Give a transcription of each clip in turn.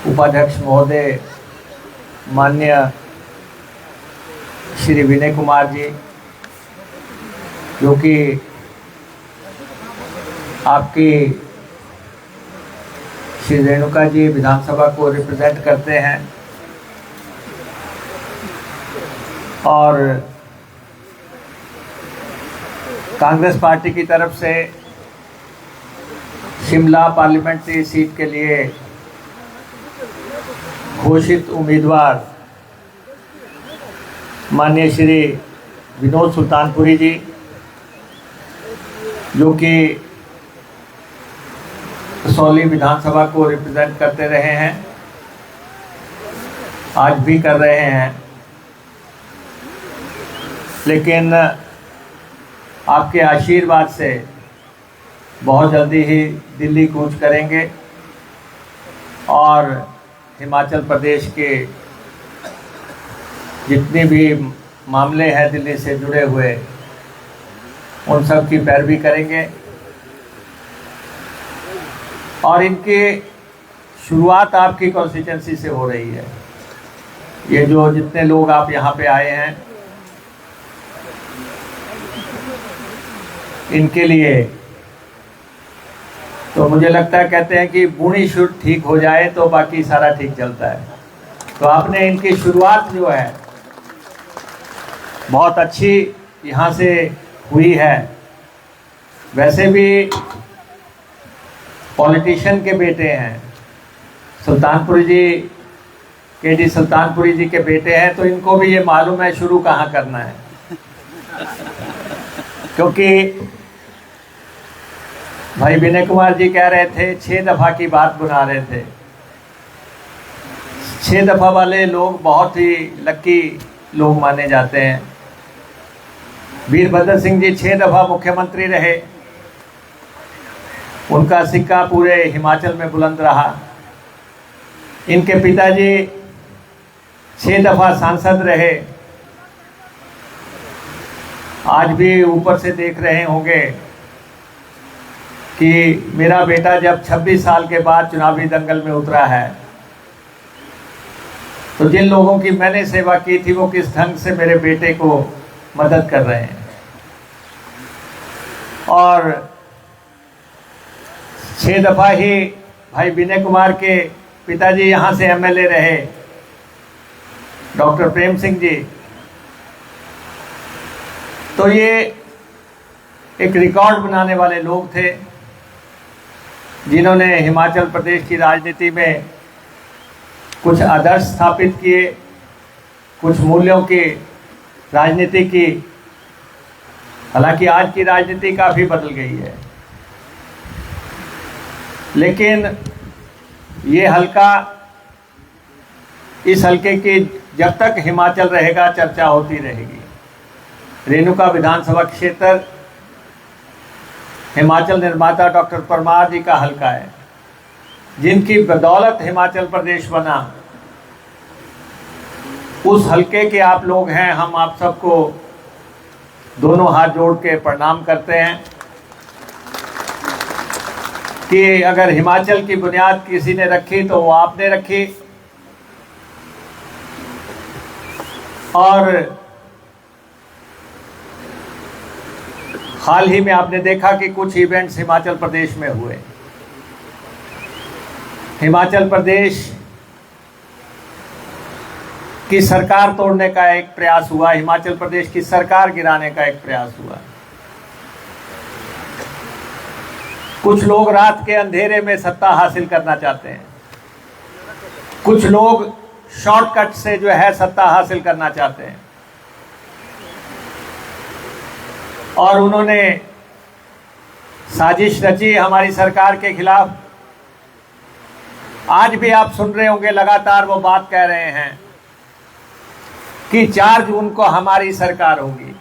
उपाध्यक्ष महोदय माननीय श्री विनय कुमार जी, जो कि आपकी श्री रेणुका जी विधानसभा को रिप्रेजेंट करते हैं, और कांग्रेस पार्टी की तरफ से शिमला पार्लियामेंट्री सीट के लिए घोषित उम्मीदवार माननीय श्री विनोद सुल्तानपुरी जी, जो कि कसौली विधानसभा को रिप्रेजेंट करते रहे हैं, आज भी कर रहे हैं, लेकिन आपके आशीर्वाद से बहुत जल्दी ही दिल्ली कूच करेंगे और हिमाचल प्रदेश के जितने भी मामले हैं दिल्ली से जुड़े हुए, उन सब की पैरवी करेंगे। और इनकी शुरुआत आपकी कॉन्स्टिट्यूंसी से हो रही है। ये जो जितने लोग आप यहाँ पे आए हैं, इनके लिए तो मुझे लगता है, कहते हैं कि बूढ़ी शुरू ठीक हो जाए तो बाकी सारा ठीक चलता है। तो आपने इनकी शुरुआत जो है बहुत अच्छी यहाँ से हुई है। वैसे भी पॉलिटिशियन के बेटे हैं, सुल्तानपुरी जी, के.डी. सुल्तानपुरी जी के बेटे हैं, तो इनको भी ये मालूम है शुरू कहाँ करना है। क्योंकि भाई विनय कुमार जी कह रहे थे 6 दफ़ा की बात बुना रहे थे। 6 दफ़ा वाले लोग बहुत ही लकी लोग माने जाते हैं। वीरभद्र सिंह जी 6 दफ़ा मुख्यमंत्री रहे, उनका सिक्का पूरे हिमाचल में बुलंद रहा। इनके पिताजी 6 दफ़ा सांसद रहे, आज भी ऊपर से देख रहे होंगे कि मेरा बेटा जब 26 साल के बाद चुनावी दंगल में उतरा है, तो जिन लोगों की मैंने सेवा की थी वो किस ढंग से मेरे बेटे को मदद कर रहे हैं। और 6 दफ़ा ही भाई विनय कुमार के पिताजी यहाँ से एमएलए रहे, डॉक्टर प्रेम सिंह जी। तो ये एक रिकॉर्ड बनाने वाले लोग थे, जिन्होंने हिमाचल प्रदेश की राजनीति में कुछ आदर्श स्थापित किए, कुछ मूल्यों की राजनीति की। हालांकि आज की राजनीति काफ़ी बदल गई है, लेकिन ये हल्का, इस हल्के की जब तक हिमाचल रहेगा चर्चा होती रहेगी। रेणुका विधानसभा क्षेत्र हिमाचल निर्माता डॉक्टर परमार जी का हल्का है, जिनकी बदौलत हिमाचल प्रदेश बना। उस हल्के के आप लोग हैं, हम आप सबको दोनों हाथ जोड़ के प्रणाम करते हैं कि अगर हिमाचल की बुनियाद किसी ने रखी तो वो आपने रखी। और हाल ही में आपने देखा कि कुछ इवेंट्स हिमाचल प्रदेश में हुए। हिमाचल प्रदेश की सरकार तोड़ने का एक प्रयास हुआ, हिमाचल प्रदेश की सरकार गिराने का एक प्रयास हुआ। कुछ लोग रात के अंधेरे में सत्ता हासिल करना चाहते हैं, कुछ लोग शॉर्टकट से जो है सत्ता हासिल करना चाहते हैं, और उन्होंने साजिश रची हमारी सरकार के खिलाफ। आज भी आप सुन रहे होंगे, लगातार वो बात कह रहे हैं कि 4 जून को हमारी सरकार होगी।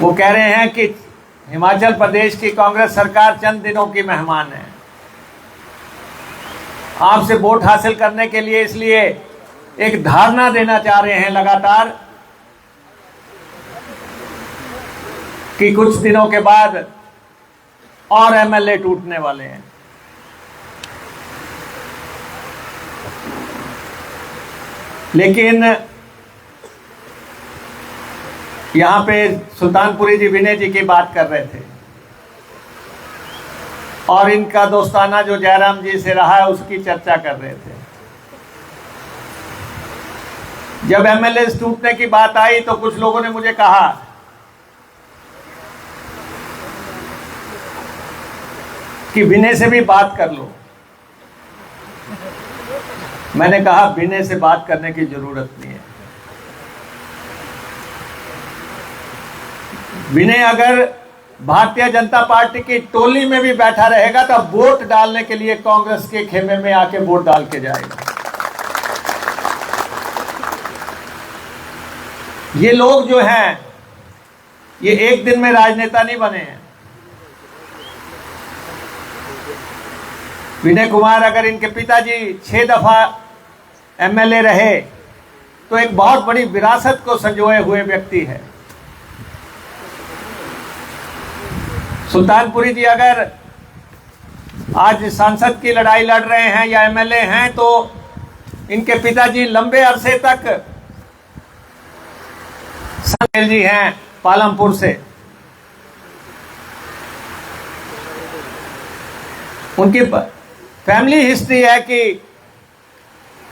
वो कह रहे हैं कि हिमाचल प्रदेश की कांग्रेस सरकार चंद दिनों की मेहमान है, आपसे वोट हासिल करने के लिए इसलिए एक धारणा देना चाह रहे हैं लगातार कि कुछ दिनों के बाद और एमएलए टूटने वाले हैं। लेकिन यहां पे सुल्तानपुरी जी विनय जी की बात कर रहे थे और इनका दोस्ताना जो जयराम जी से रहा है उसकी चर्चा कर रहे थे। जब एमएलए टूटने की बात आई तो कुछ लोगों ने मुझे कहा कि विनय से भी बात कर लो। मैंने कहा विनय से बात करने की जरूरत नहीं है। विनय अगर भारतीय जनता पार्टी की टोली में भी बैठा रहेगा तो वोट डालने के लिए कांग्रेस के खेमे में आके वोट डाल के जाएगा। ये लोग जो हैं ये एक दिन में राजनेता नहीं बने हैं। विनय कुमार अगर इनके पिताजी 6 दफा एमएलए रहे तो एक बहुत बड़ी विरासत को संजोए हुए व्यक्ति है। सुल्तानपुरी जी अगर आज सांसद की लड़ाई लड़ रहे हैं या एमएलए हैं तो इनके पिताजी लंबे अरसे तक संजय जी हैं पालमपुर से। उनकी फैमिली हिस्ट्री है कि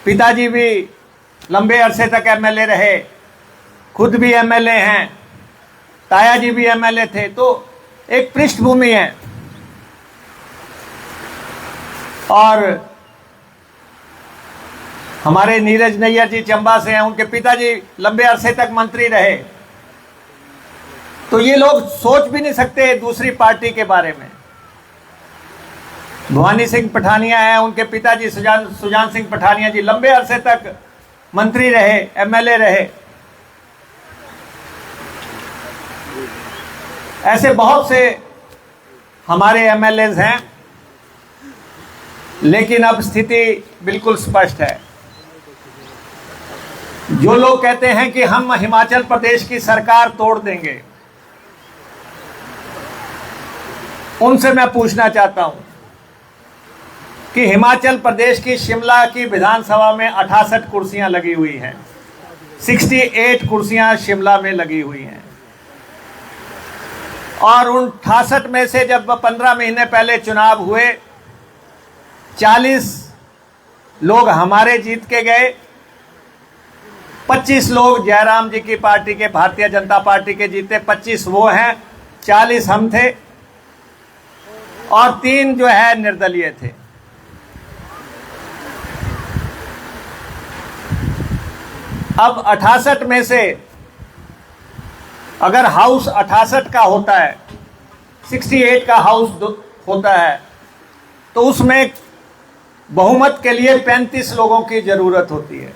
पिताजी भी लंबे अरसे तक एमएलए रहे, खुद भी एमएलए हैं, ताया जी भी एमएलए थे, तो एक पृष्ठभूमि है। और हमारे नीरज नैयर जी चंबा से हैं, उनके पिताजी लंबे अरसे तक मंत्री रहे। तो ये लोग सोच भी नहीं सकते दूसरी पार्टी के बारे में। भवानी सिंह पठानिया हैं, उनके पिताजी सुजान सिंह पठानिया जी लंबे अरसे तक मंत्री रहे, एमएलए रहे। ऐसे बहुत से हमारे एमएलए हैं, लेकिन अब स्थिति बिल्कुल स्पष्ट है। जो लोग कहते हैं कि हम हिमाचल प्रदेश की सरकार तोड़ देंगे, उनसे मैं पूछना चाहता हूं कि हिमाचल प्रदेश की शिमला की विधानसभा में 68 कुर्सियां लगी हुई हैं, 68 कुर्सियां शिमला में लगी हुई हैं। और उन 68 में से जब 15 महीने पहले चुनाव हुए 40 लोग हमारे जीत के गए, 25 लोग जयराम जी की पार्टी के भारतीय जनता पार्टी के जीते, 25 वो हैं, 40 हम थे और 3 जो है निर्दलीय थे। अब 68 में से अगर हाउस 68 का होता है, 68 का हाउस होता है, तो उसमें बहुमत के लिए 35 लोगों की जरूरत होती है।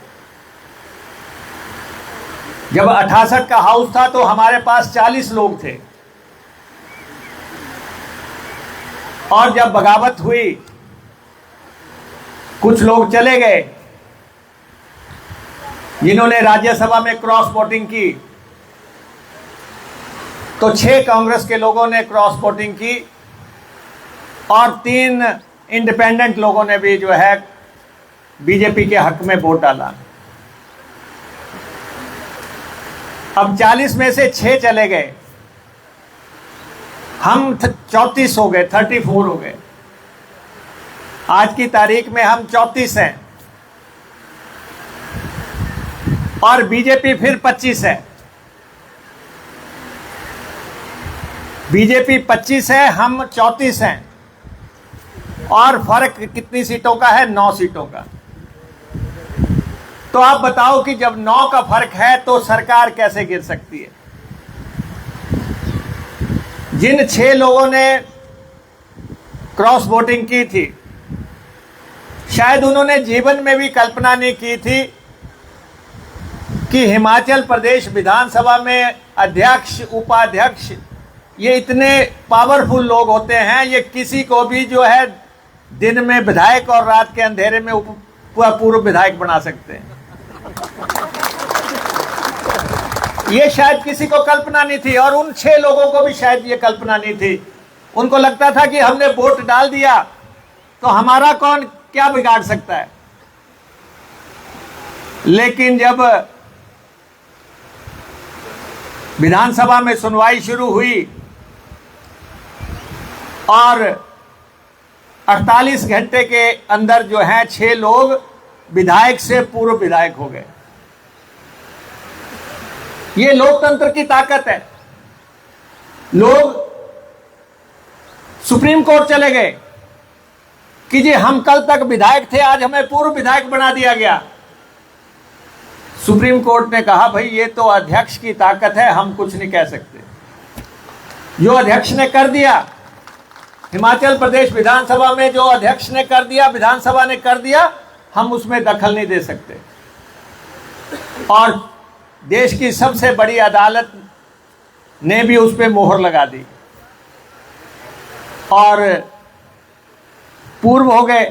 जब 68 का हाउस था तो हमारे पास 40 लोग थे और जब बगावत हुई कुछ लोग चले गए जिन्होंने राज्यसभा में क्रॉस वोटिंग की, तो 6 कांग्रेस के लोगों ने क्रॉस वोटिंग की और 3 इंडिपेंडेंट लोगों ने भी जो है बीजेपी के हक में वोट डाला। अब 40 में से 6 चले गए, हम 34 हो गए, 34 हो गए। आज की तारीख में हम 34 हैं और बीजेपी फिर 25 है। बीजेपी 25 है, हम 34 हैं और फर्क कितनी सीटों का है? 9 सीटों का। तो आप बताओ कि जब 9 का फर्क है तो सरकार कैसे गिर सकती है? जिन 6 लोगों ने क्रॉस वोटिंग की थी, शायद उन्होंने जीवन में भी कल्पना नहीं की थी कि हिमाचल प्रदेश विधानसभा में अध्यक्ष, उपाध्यक्ष ये इतने पावरफुल लोग होते हैं। ये किसी को भी जो है दिन में विधायक और रात के अंधेरे में पूर्व विधायक बना सकते हैं। ये शायद किसी को कल्पना नहीं थी और उन 6 लोगों को भी शायद ये कल्पना नहीं थी। उनको लगता था कि हमने वोट डाल दिया तो हमारा कौन क्या बिगाड़ सकता है। लेकिन जब विधानसभा में सुनवाई शुरू हुई और 48 घंटे के अंदर जो है 6 लोग विधायक से पूर्व विधायक हो गए। ये लोकतंत्र की ताकत है। लोग सुप्रीम कोर्ट चले गए कि जी हम कल तक विधायक थे, आज हमें पूर्व विधायक बना दिया गया। सुप्रीम कोर्ट ने कहा भाई ये तो अध्यक्ष की ताकत है, हम कुछ नहीं कह सकते। जो अध्यक्ष ने कर दिया, हिमाचल प्रदेश विधानसभा में जो अध्यक्ष ने कर दिया, विधानसभा ने कर दिया, हम उसमें दखल नहीं दे सकते। और देश की सबसे बड़ी अदालत ने भी उस पर मोहर लगा दी और पूर्व हो गए,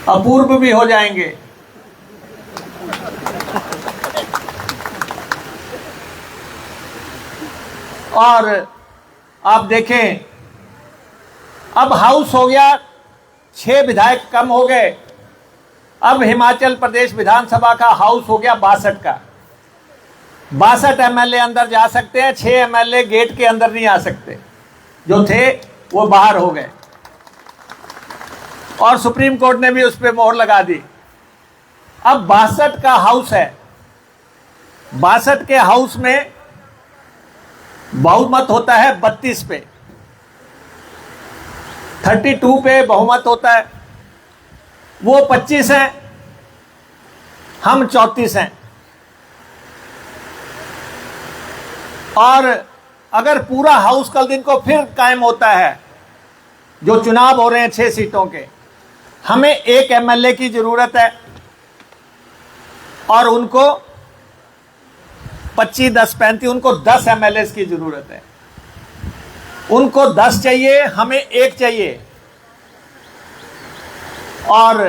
अपूर्व भी हो जाएंगे। और आप देखें अब हाउस हो गया, 6 विधायक कम हो गए। अब हिमाचल प्रदेश विधानसभा का हाउस हो गया 62 का। 62 एमएलए अंदर जा सकते हैं, 6 एमएलए गेट के अंदर नहीं आ सकते। जो थे वो बाहर हो गए और सुप्रीम कोर्ट ने भी उस पर मोहर लगा दी। अब 62 का हाउस है। 62 के हाउस में बहुमत होता है 32 पे, 32 पे बहुमत होता है। वो 25 हैं, हम 34 हैं। और अगर पूरा हाउस कल दिन को फिर कायम होता है, जो चुनाव हो रहे हैं 6 सीटों के, हमें 1 एमएलए की जरूरत है और उनको 25, 10, 35, उनको 10 एमएलए की जरूरत है। उनको 10 चाहिए, हमें 1 चाहिए। और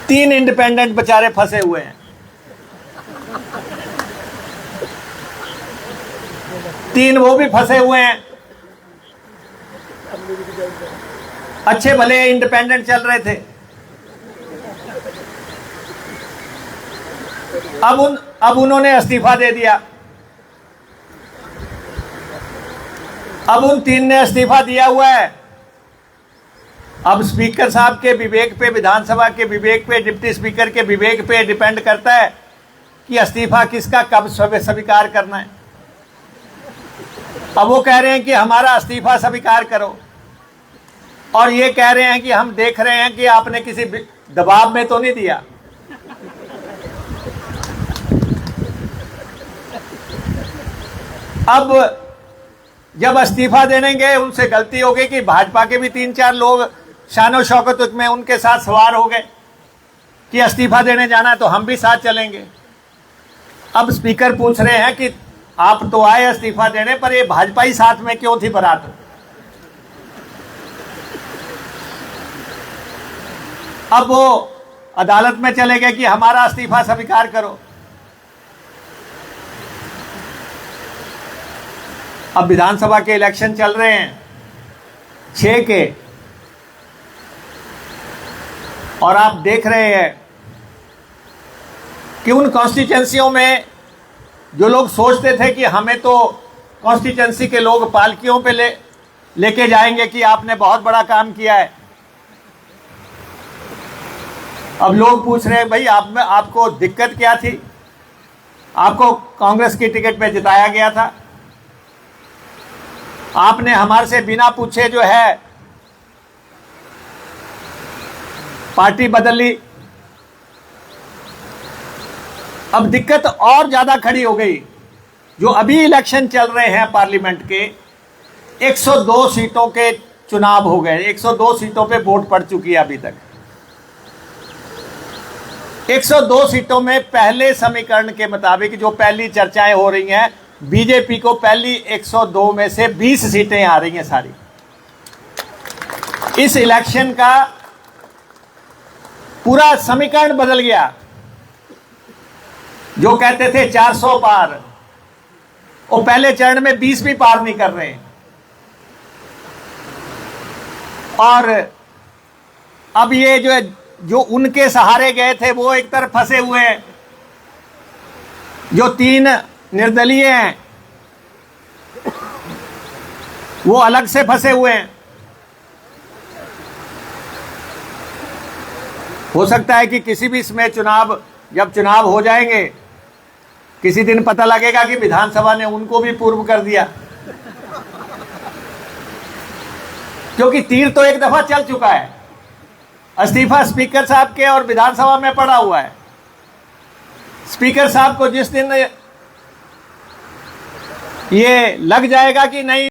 3 इंडिपेंडेंट बेचारे फंसे हुए हैं। 3 वो भी फंसे हुए हैं। अच्छे भले इंडिपेंडेंट चल रहे थे। अब उन्होंने इस्तीफा दे दिया। अब उन 3 ने इस्तीफा दिया हुआ है। अब स्पीकर साहब के विवेक पे, विधानसभा के विवेक पे, डिप्टी स्पीकर के विवेक पे डिपेंड करता है कि इस्तीफा किसका कब स्वीकार करना है। अब वो कह रहे हैं कि हमारा इस्तीफा स्वीकार करो, और ये कह रहे हैं कि हम देख रहे हैं कि आपने किसी दबाव में तो नहीं दिया। अब जब इस्तीफा देंगे, उनसे गलती हो गई कि भाजपा के भी 3-4 लोग शानो शौकत में उनके साथ सवार हो गए कि इस्तीफा देने जाना है तो हम भी साथ चलेंगे। अब स्पीकर पूछ रहे हैं कि आप तो आए इस्तीफा देने, पर ये भाजपा ही साथ में क्यों थी बारात? अब वो अदालत में चले गए कि हमारा इस्तीफा स्वीकार करो। अब विधानसभा के इलेक्शन चल रहे हैं 6 के, और आप देख रहे हैं कि उन कॉन्स्टिट्यूंसियों में जो लोग सोचते थे कि हमें तो कॉन्स्टिट्यूंसी के लोग पालकियों पे लेके जाएंगे कि आपने बहुत बड़ा काम किया है, अब लोग पूछ रहे हैं भाई आपको दिक्कत क्या थी? आपको कांग्रेस की टिकट पे जिताया गया था, आपने हमारे से बिना पूछे जो है पार्टी बदल ली। अब दिक्कत और ज्यादा खड़ी हो गई। जो अभी इलेक्शन चल रहे हैं पार्लियामेंट के, 102 सीटों के चुनाव हो गए, 102 सीटों पे वोट पड़ चुकी है अभी तक। 102 सीटों में पहले समीकरण के मुताबिक जो पहली चर्चाएं हो रही हैं, बीजेपी को पहली 102 में से 20 सीटें आ रही हैं सारी। इस इलेक्शन का पूरा समीकरण बदल गया। जो कहते थे 400 पार, वो पहले चरण में 20 भी पार नहीं कर रहे। और अब ये जो उनके सहारे गए थे वो एक तरफ फंसे हुए हैं, जो 3 निर्दलीय हैं वो अलग से फंसे हुए हैं। हो सकता है कि किसी भी समय जब चुनाव हो जाएंगे, किसी दिन पता लगेगा कि विधानसभा ने उनको भी पूर्व कर दिया, क्योंकि तीर तो एक दफा चल चुका है। इस्तीफा स्पीकर साहब के और विधानसभा में पड़ा हुआ है। स्पीकर साहब को जिस दिन ये लग जाएगा कि नहीं